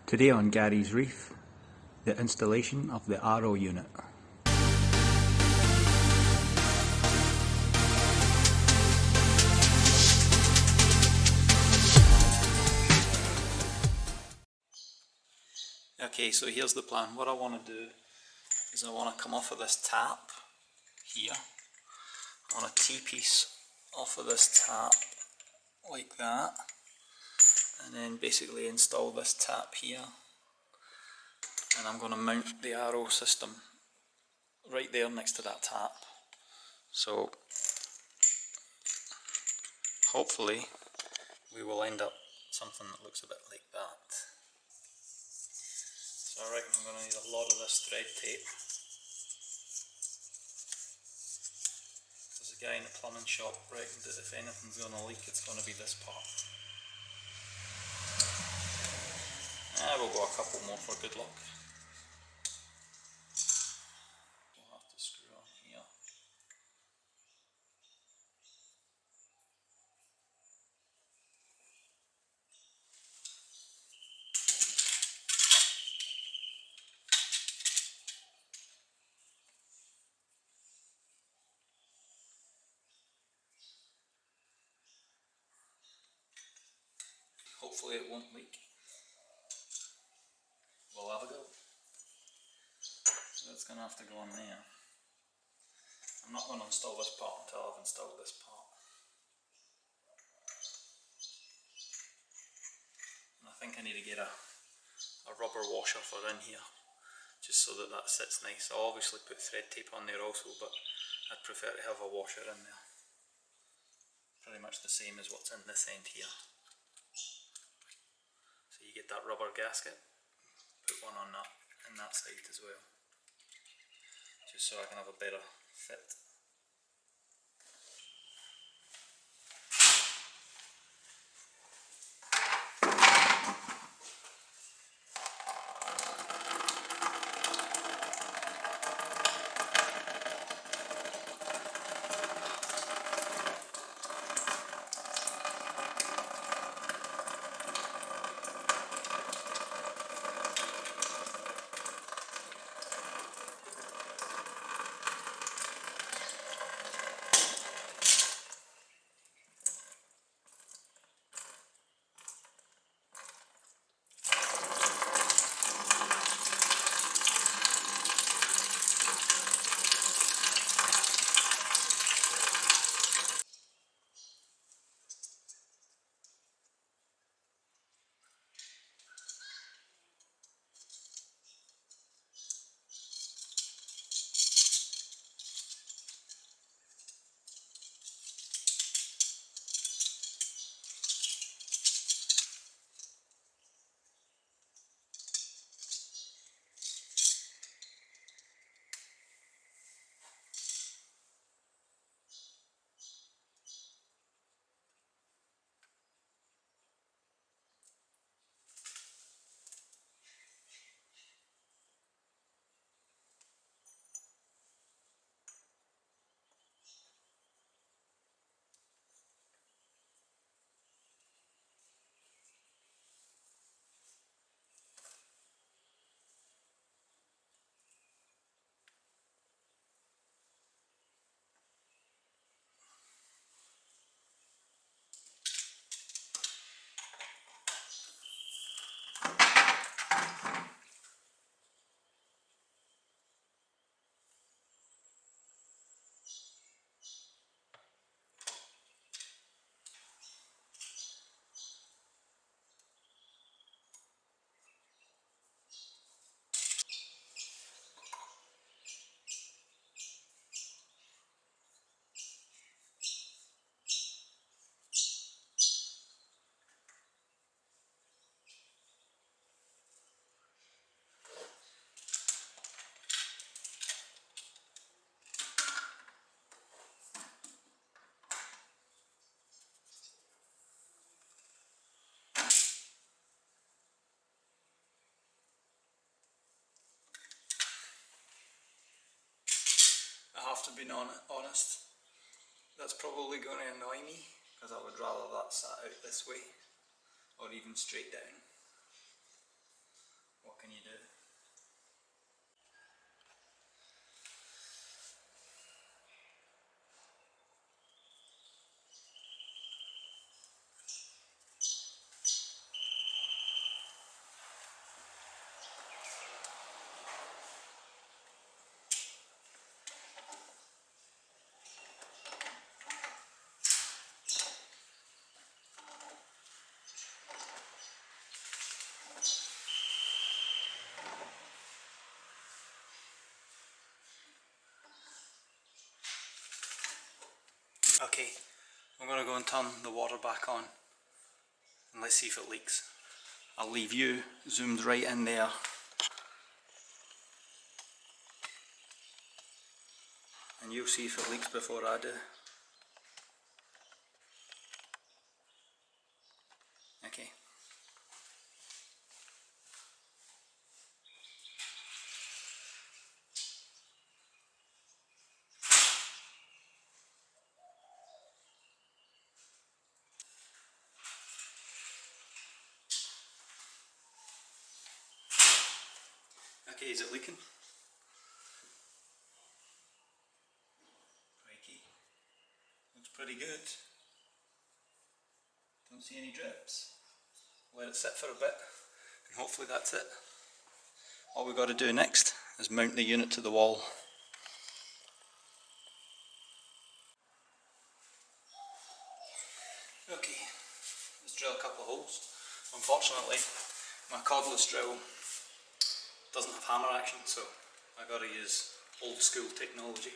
Today on Gary's Reef, the installation of the RO unit. Okay, so here's the plan. What I want to do is I want to come off of this tap here. I want a T-piece off of this tap like that, and then basically install this tap here, and I'm going to mount the RO system right there next to that tap. So hopefully we will end up something that looks a bit like that. So I reckon I'm going to need a lot of this thread tape. There's a guy in the plumbing shop reckoned that if anything's going to leak, it's going to be this part. We'll go a couple more for good luck. We'll have to screw on here. Hopefully it won't leak. We'll have a go. So it's going to have to go on there. I'm not going to install this part until I've installed this part. And I think I need to get a rubber washer for in here, just so that that sits nice. I'll obviously put thread tape on there also, but I'd prefer to have a washer in there. Pretty much the same as what's in this end here. So you get that rubber gasket, put one on that and that side as well, just so I can have a better fit. I have to be honest, that's probably going to annoy me, because I would rather that sat out this way, or even straight down. going to go and turn the water back on and let's see if it leaks. I'll leave you zoomed right in there. And you'll see if it leaks before I do. Okay. Okay, is it leaking? Crikey. Looks pretty good. Don't see any drips. Let it sit for a bit and hopefully that's it. All we've got to do next is mount the unit to the wall. Okay, let's drill a couple of holes. Unfortunately, my cordless drill doesn't have hammer action, so I got to use old school technology.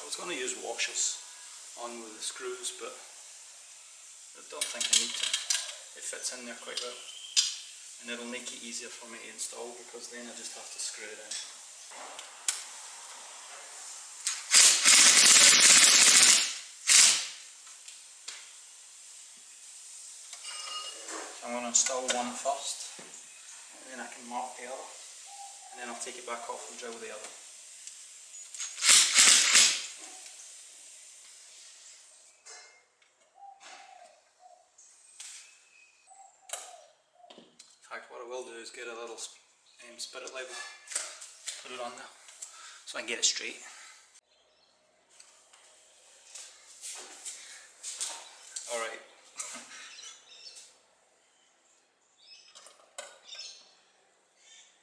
I was going to use washers on with the screws, but I don't think I need to. It fits in there quite well, and it'll make it easier for me to install because then I just have to screw it in. I'm going to install one first, and then I can mark the other, and then I'll take it back off and drill the other. In fact, what I will do is get a little spirit level, put it on there, so I can get it straight. Alright.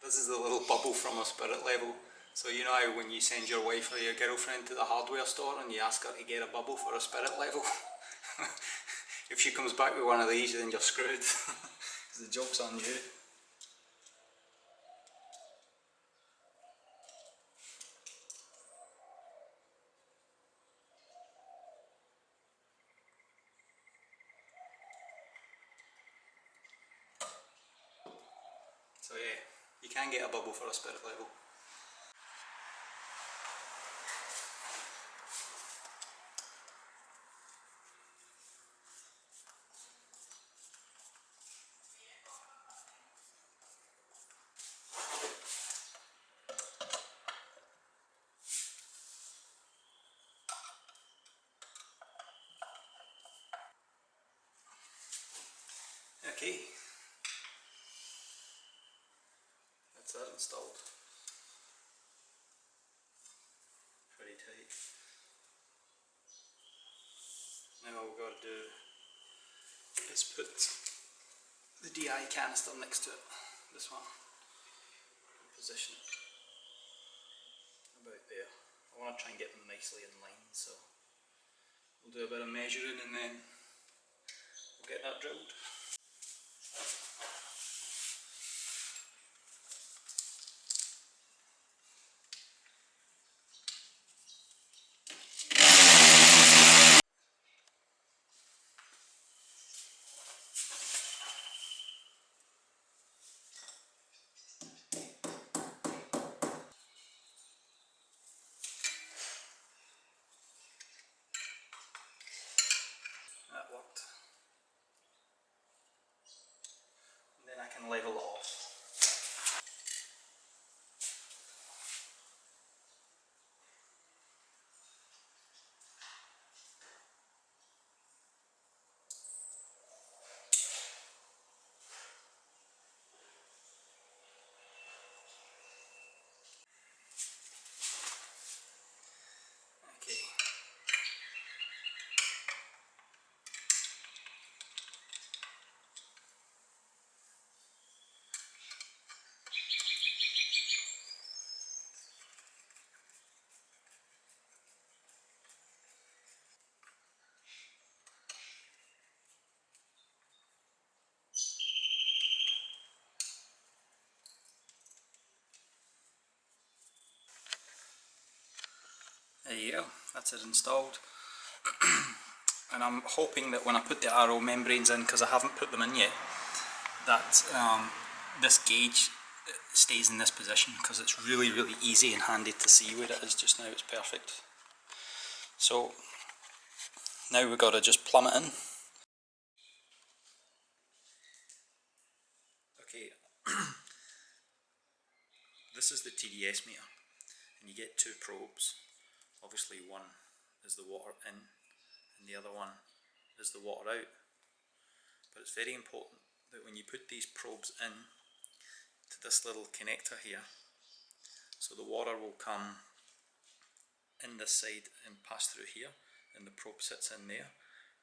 This is the little bubble from a spirit level. So you know how when you send your wife or your girlfriend to the hardware store and you ask her to get a bubble for a spirit level? If she comes back with one of these, then you're screwed. Because the joke's on you. So yeah, you can get a bubble for a spirit level. Okay, that's that installed. Pretty tight. Now all we've got to do is put the DI canister next to it, this one, and position it about there. I want to try and get them nicely in line, so we'll do a bit of measuring and then we'll get that drilled. That worked. And then I can level it off. Okay, That's it installed. And I'm hoping that when I put the RO membranes in, because I haven't put them in yet, that this gauge stays in this position, because it's really easy and handy to see where it is just now. It's perfect. So now we've got to just plumb it in. Okay, this is the TDS meter, and you get two probes. Obviously one is the water in and the other one is the water out. But it's very important that when you put these probes in to this little connector here, so the water will come in this side and pass through here, and the probe sits in there.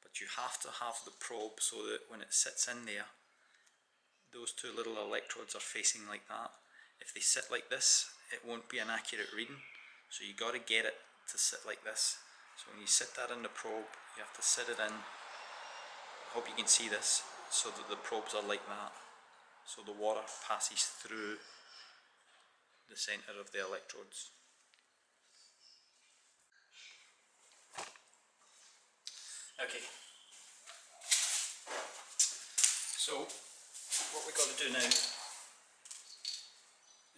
But you have to have the probe so that when it sits in there, those two little electrodes are facing like that. If they sit like this, it won't be an accurate reading. So you got to get it to sit like this. So when you sit that in the probe, you have to sit it in. I hope you can see this, so that the probes are like that. So the water passes through the centre of the electrodes. Okay. So what we've got to do now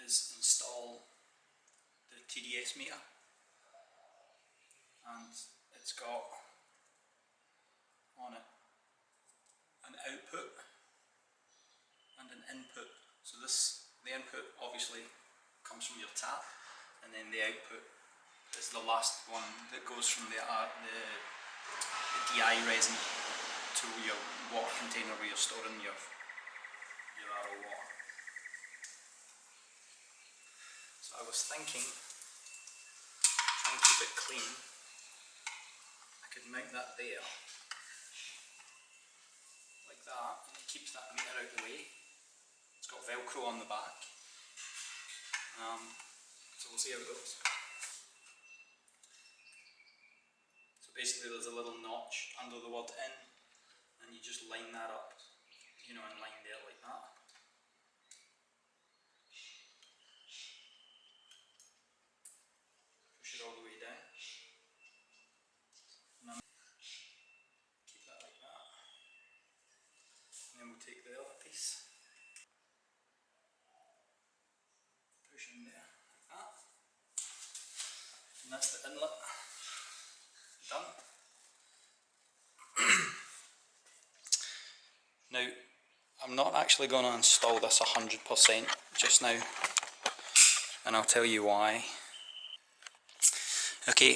is install the TDS meter, and it's got on it an output and an input. So the input obviously comes from your tap, and then the output is the last one that goes from the DI resin to your water container where you're storing your RO water. So I was thinking, trying to keep it clean, I could mount that there, like that, and it keeps that meter out of the way. It's got Velcro on the back, so we'll see how it goes. So basically there's a little notch under the word in, and you just line that up, you know, in line there like that. Push it all the way down. Keep that like that. And then we'll take the other piece, push in there like that. And that's the inlet. Done. Now, I'm not actually going to install this 100% just now, and I'll tell you why. Okay,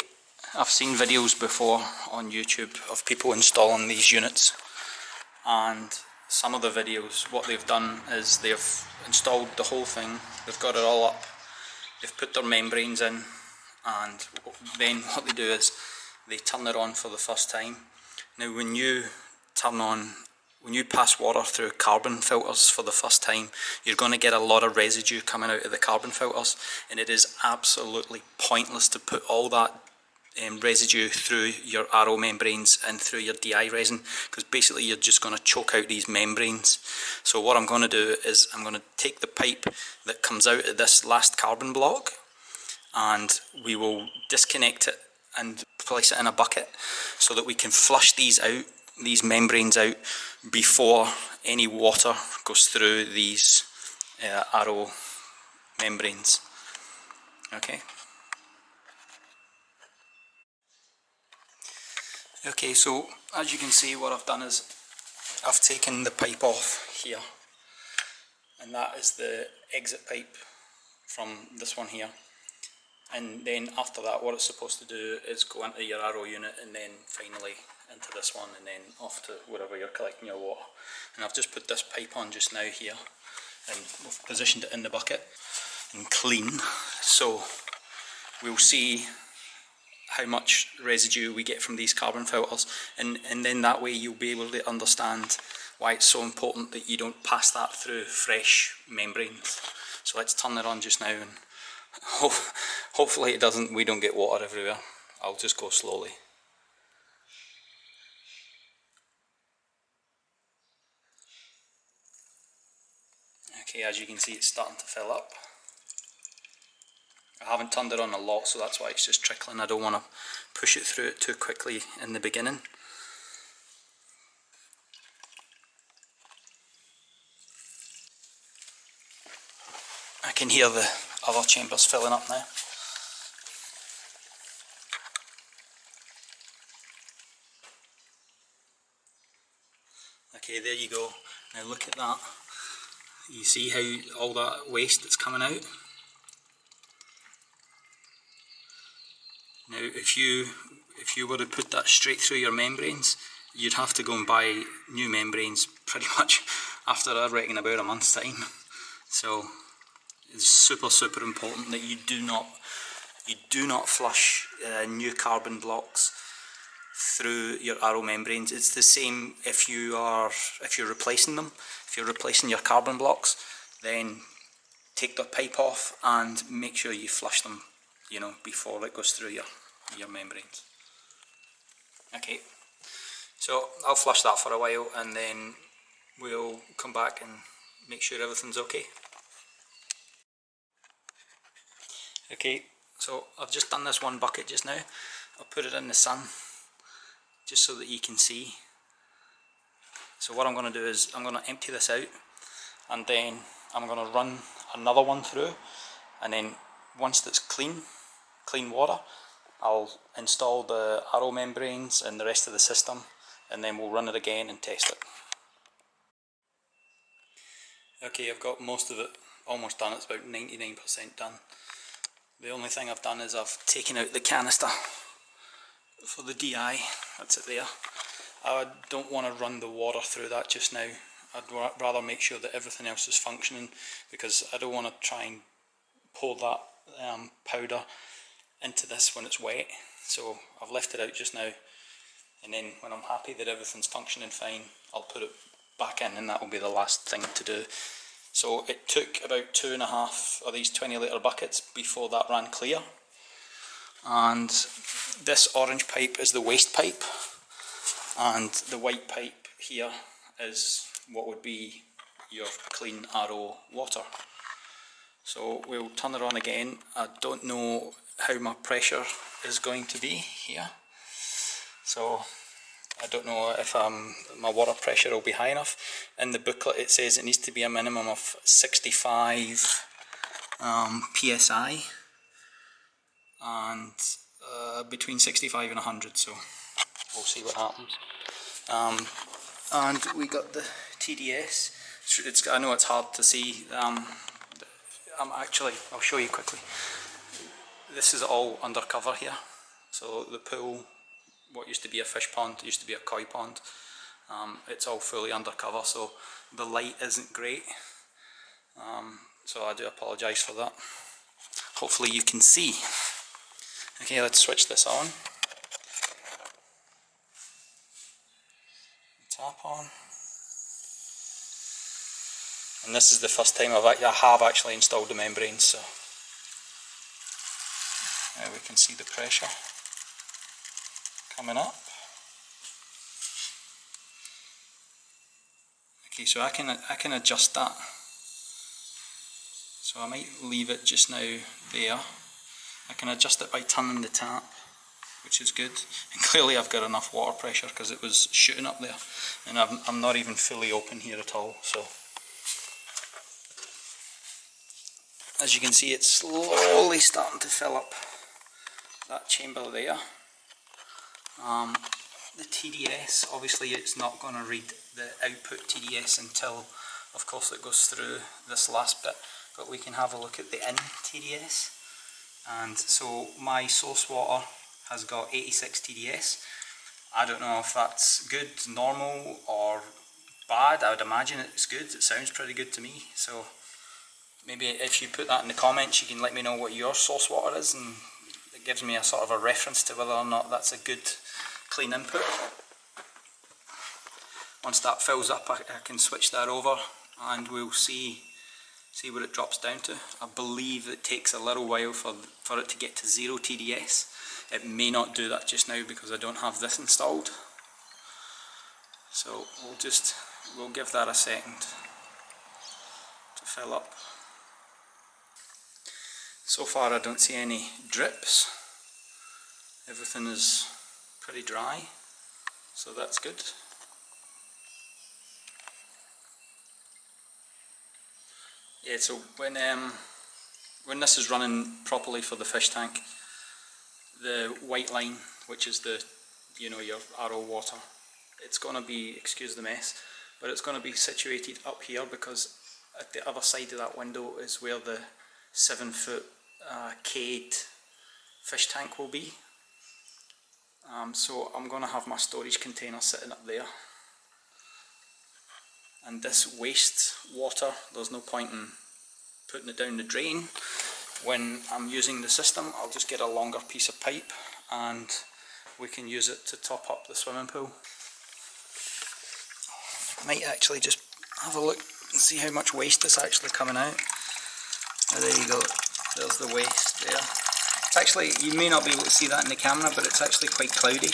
I've seen videos before on YouTube of people installing these units, and some of the videos, what they've done is they've installed the whole thing, they've got it all up, they've put their membranes in, and then what they do is they turn it on for the first time. Now when you pass water through carbon filters for the first time, you're going to get a lot of residue coming out of the carbon filters, and it is absolutely pointless to put all that residue through your RO membranes and through your DI resin, because basically you're just going to choke out these membranes. So what I'm going to do is I'm going to take the pipe that comes out of this last carbon block, and we will disconnect it and place it in a bucket so that we can flush these membranes out before any water goes through these RO membranes. Okay. Okay, so as you can see, what I've done is I've taken the pipe off here, and that is the exit pipe from this one here. And then after that, what it's supposed to do is go into your RO unit, and then finally into this one, and then off to wherever you're collecting your water. And I've just put this pipe on just now here, and we've positioned it in the bucket and clean, so we'll see how much residue we get from these carbon filters, and then that way you'll be able to understand why it's so important that you don't pass that through fresh membranes. So let's turn it on just now, and hopefully we don't get water everywhere. I'll just go slowly. Okay, as you can see, it's starting to fill up. I haven't turned it on a lot, so that's why it's just trickling. I don't want to push it through it too quickly in the beginning. I can hear the other chambers filling up now. Okay, there you go. Now look at that. You see how all that waste that's coming out? Now if you were to put that straight through your membranes, you'd have to go and buy new membranes pretty much after, I reckon, about a month's time. So it's super important that you do not flush new carbon blocks through your RO membranes. It's the same if you're replacing them. If you're replacing your carbon blocks, then take the pipe off and make sure you flush them, you know, before it goes through your membranes. Okay, so I'll flush that for a while and then we'll come back and make sure everything's okay. Okay, so I've just done this one bucket just now. I'll put it in the sun just so that you can see. So what I'm going to do is I'm going to empty this out and then I'm going to run another one through, and then once it's clean water, I'll install the RO membranes and the rest of the system, and then we'll run it again and test it. Okay, I've got most of it almost done. It's about 99% done. The only thing I've done is I've taken out the canister for the DI. That's it there. I don't want to run the water through that just now. I'd rather make sure that everything else is functioning, because I don't want to try and pour that powder into this when it's wet. So I've left it out just now, and then when I'm happy that everything's functioning fine, I'll put it back in, and that will be the last thing to do. So it took about 2.5 of these 20-litre buckets before that ran clear. And this orange pipe is the waste pipe, and the white pipe here is what would be your clean RO water. So we'll turn it on again. I don't know how my pressure is going to be here, so I don't know if my water pressure will be high enough. In the booklet it says it needs to be a minimum of 65 psi and between 65 and 100, so we'll see what happens. And we got the TDS. I know it's hard to see. I'll show you quickly. This is all undercover here. So the pool, what used to be a fish pond, used to be a koi pond. It's all fully undercover, so the light isn't great. So I do apologise for that. Hopefully you can see. Okay, let's switch this on. Tap on. And this is the first time I have actually installed the membranes, so now we can see the pressure coming up. Okay, so I can adjust that. So I might leave it just now there. I can adjust it by turning the tap, which is good. And clearly I've got enough water pressure because it was shooting up there, and I'm not even fully open here at all. So as you can see, it's slowly starting to fill up that chamber there. The TDS, obviously it's not going to read the output TDS until, of course, it goes through this last bit, but we can have a look at the in TDS. And so my source water has got 86 TDS. I don't know if that's good, normal, or bad. I would imagine it's good. It sounds pretty good to me. So maybe if you put that in the comments, you can let me know what your source water is, and it gives me a sort of a reference to whether or not that's a good clean input. Once that fills up, I can switch that over and we'll see what it drops down to. I believe it takes a little while for it to get to 0 TDS. It may not do that just now because I don't have this installed. So we'll give that a second to fill up. So far I don't see any drips. Everything is pretty dry, so that's good. Yeah, so when this is running properly for the fish tank, the white line, which is the, you know, your RO water, it's going to be, excuse the mess, but it's going to be situated up here, because at the other side of that window is where the 7-foot K'd fish tank will be. So I'm going to have my storage container sitting up there, and this waste water, there's no point in putting it down the drain. When I'm using the system, I'll just get a longer piece of pipe and we can use it to top up the swimming pool. Might actually just have a look and see how much waste is actually coming out. Oh, there you go, there's the waste there. It's actually, you may not be able to see that in the camera, but it's actually quite cloudy.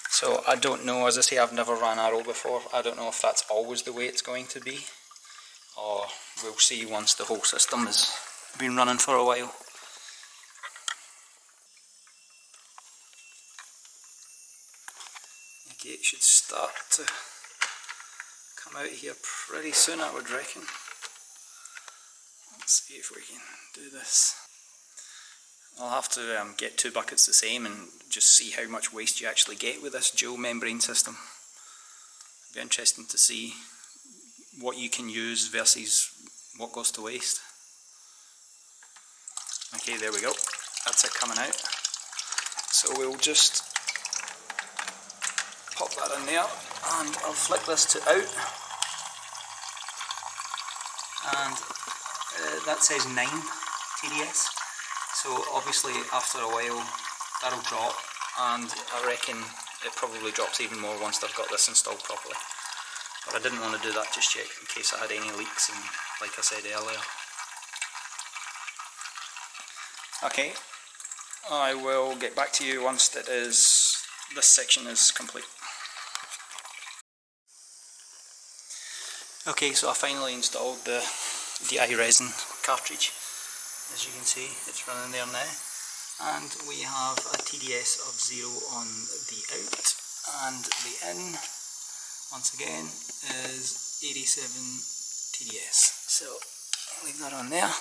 So I don't know, as I say, I've never ran RO before. I don't know if that's always the way it's going to be, or we'll see once the whole system has been running for a while. Okay, it should start to come out here pretty soon, I would reckon. Let's see if we can do this. I'll have to get 2 buckets the same and just see how much waste you actually get with this dual membrane system. It'll be interesting to see what you can use versus what goes to waste. Okay, there we go. That's it coming out. So we'll just pop that in there, and I'll flick this to out, and that says 9 TDS. So obviously after a while that'll drop, and I reckon it probably drops even more once I've got this installed properly. But I didn't want to do that just yet in case I had any leaks, and like I said earlier. Okay, I will get back to you once this section is complete. Okay, so I finally installed the DI resin cartridge. As you can see, it's running there now, and we have a TDS of 0 on the out, and the in, once again, is 87 TDS. So I'll leave that on there.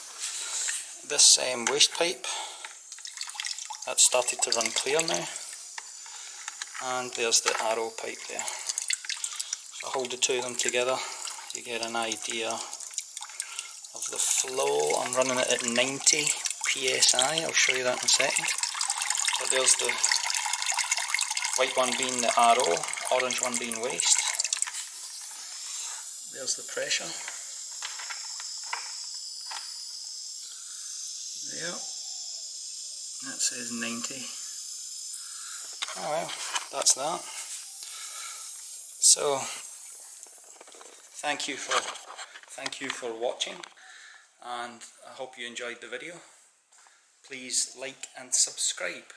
This waste pipe, that's started to run clear now, and there's the RO pipe there. So I hold the two of them together, you get an idea of the flow. I'm running it at 90 psi, I'll show you that in a second. But there's the white one being the RO, orange one being waste. There's the pressure. There. That says 90. Oh well, that's that. So thank you for watching, and I hope you enjoyed the video. Please like and subscribe.